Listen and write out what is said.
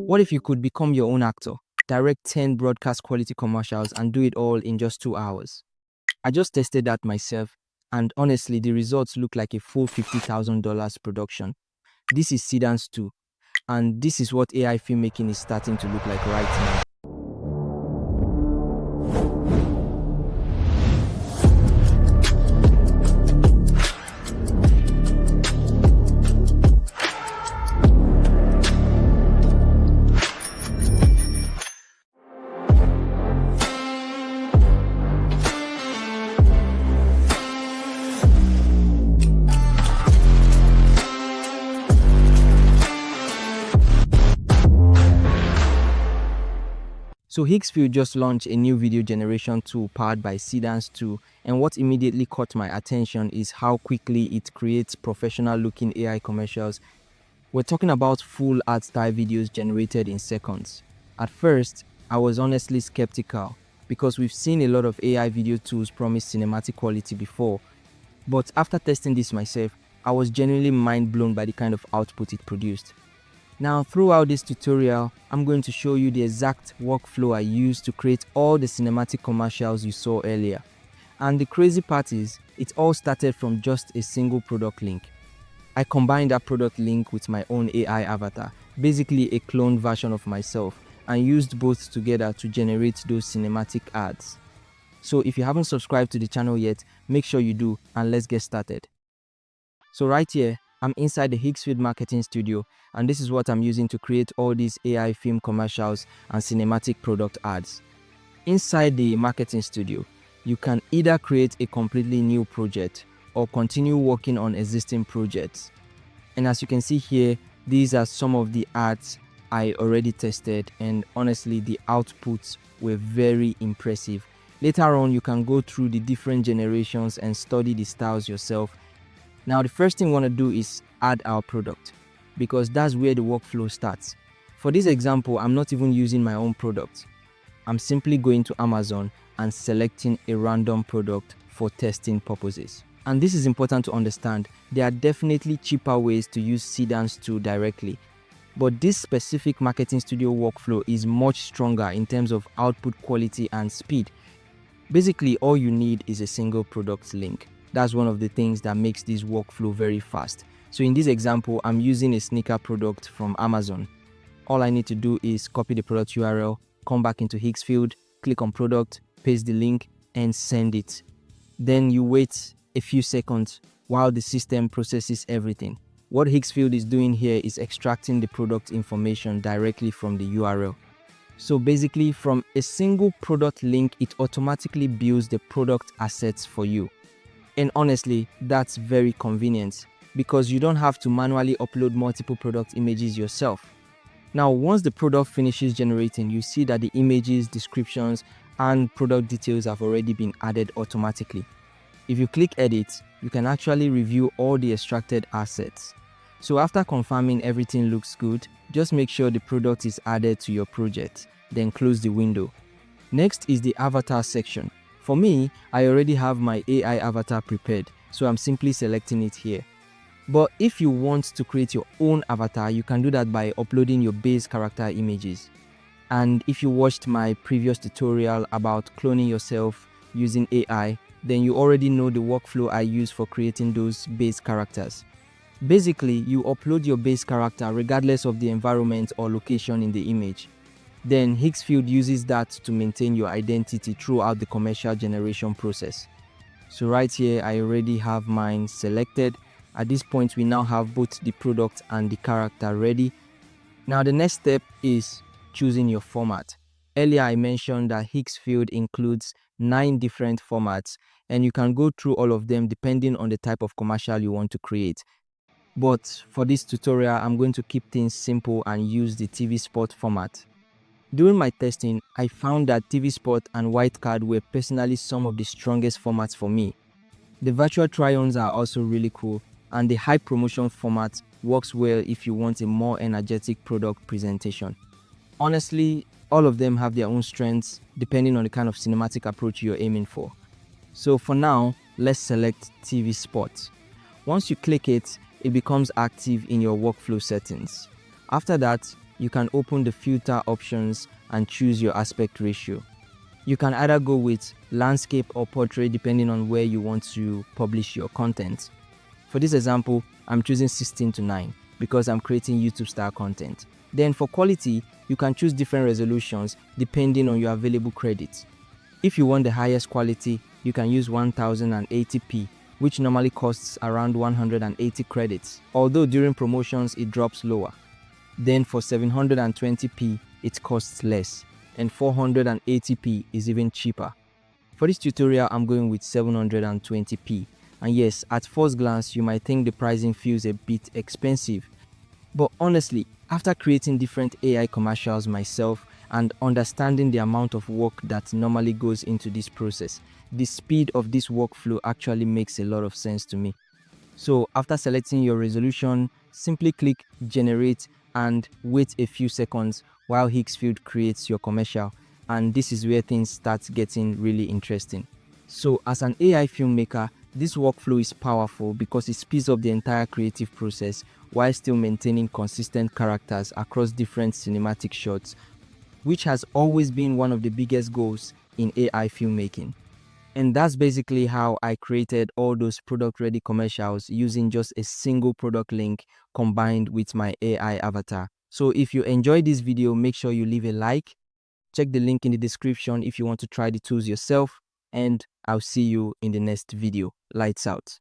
What if you could become your own actor, direct 10 broadcast quality commercials and do it all in just 2 hours? I just tested that myself, and honestly, the results look like a full $50,000 production. This is Seedance 2, and this is what AI filmmaking is starting to look like right now. So Higgsfield just launched a new video generation tool powered by Seedance 2, and what immediately caught my attention is how quickly it creates professional looking AI commercials. We're talking about full art style videos generated in seconds. At first, I was honestly skeptical because we've seen a lot of AI video tools promise cinematic quality before, but after testing this myself, I was genuinely mind blown by the kind of output it produced. Now, throughout this tutorial, I'm going to show you the exact workflow I used to create all the cinematic commercials you saw earlier. And the crazy part is, it all started from just a single product link. I combined that product link with my own AI avatar, basically a cloned version of myself, and used both together to generate those cinematic ads. So if you haven't subscribed to the channel yet, make sure you do, and let's get started. So right here, I'm inside the Higgsfield marketing studio, and this is what I'm using to create all these AI film commercials and cinematic product ads. Inside the marketing studio, you can either create a completely new project or continue working on existing projects. And as you can see here, these are some of the ads I already tested, and honestly, the outputs were very impressive. Later on, you can go through the different generations and study the styles yourself. Now, the first thing we want to do is add our product, because that's where the workflow starts. For this example, I'm not even using my own product. I'm simply going to Amazon and selecting a random product for testing purposes. And this is important to understand. There are definitely cheaper ways to use Seedance 2 directly, but this specific marketing studio workflow is much stronger in terms of output quality and speed. Basically, all you need is a single product link. That's one of the things that makes this workflow very fast. So in this example, I'm using a sneaker product from Amazon. All I need to do is copy the product URL, come back into Higgsfield, click on product, paste the link, and send it. Then you wait a few seconds while the system processes everything. What Higgsfield is doing here is extracting the product information directly from the URL. So basically, from a single product link, it automatically builds the product assets for you. And honestly, that's very convenient because you don't have to manually upload multiple product images yourself. Now, once the product finishes generating, you see that the images, descriptions, and product details have already been added automatically. If you click edit, you can actually review all the extracted assets. So after confirming everything looks good, just make sure the product is added to your project, then close the window. Next is the avatar section. For me, I already have my AI avatar prepared, so I'm simply selecting it here. But if you want to create your own avatar, you can do that by uploading your base character images. And if you watched my previous tutorial about cloning yourself using AI, then you already know the workflow I use for creating those base characters. Basically, you upload your base character regardless of the environment or location in the image. Then Higgsfield uses that to maintain your identity throughout the commercial generation process. So right here, I already have mine selected. At this point, we now have both the product and the character ready. Now the next step is choosing your format. Earlier I mentioned that Higgsfield includes 9 different formats, and you can go through all of them depending on the type of commercial you want to create. But for this tutorial, I'm going to keep things simple and use the TV spot format. During my testing, I found that TV spot and white card were personally some of the strongest formats for me. The virtual try-ons are also really cool, and the high promotion format works well if you want a more energetic product presentation. Honestly, all of them have their own strengths depending on the kind of cinematic approach you're aiming for. So for now, let's select TV spot. Once you click it, it becomes active in your workflow settings. After that, you can open the filter options and choose your aspect ratio. You can either go with landscape or portrait depending on where you want to publish your content. For this example, I'm choosing 16:9 because I'm creating YouTube style content. Then for quality, you can choose different resolutions depending on your available credits. If you want the highest quality, you can use 1080p, which normally costs around 180 credits, although during promotions it drops lower. Then for 720p, it costs less, and 480p is even cheaper. For this tutorial, I'm going with 720p. And yes, at first glance, you might think the pricing feels a bit expensive. But honestly, after creating different AI commercials myself and understanding the amount of work that normally goes into this process, the speed of this workflow actually makes a lot of sense to me. So after selecting your resolution, simply click Generate and wait a few seconds while Higgsfield creates your commercial. And this is where things start getting really interesting. So as an AI filmmaker, this workflow is powerful because it speeds up the entire creative process while still maintaining consistent characters across different cinematic shots, which has always been one of the biggest goals in AI filmmaking. And that's basically how I created all those product ready commercials using just a single product link combined with my AI avatar. So if you enjoyed this video, make sure you leave a like. Check the link in the description if you want to try the tools yourself. And I'll see you in the next video. Lights out.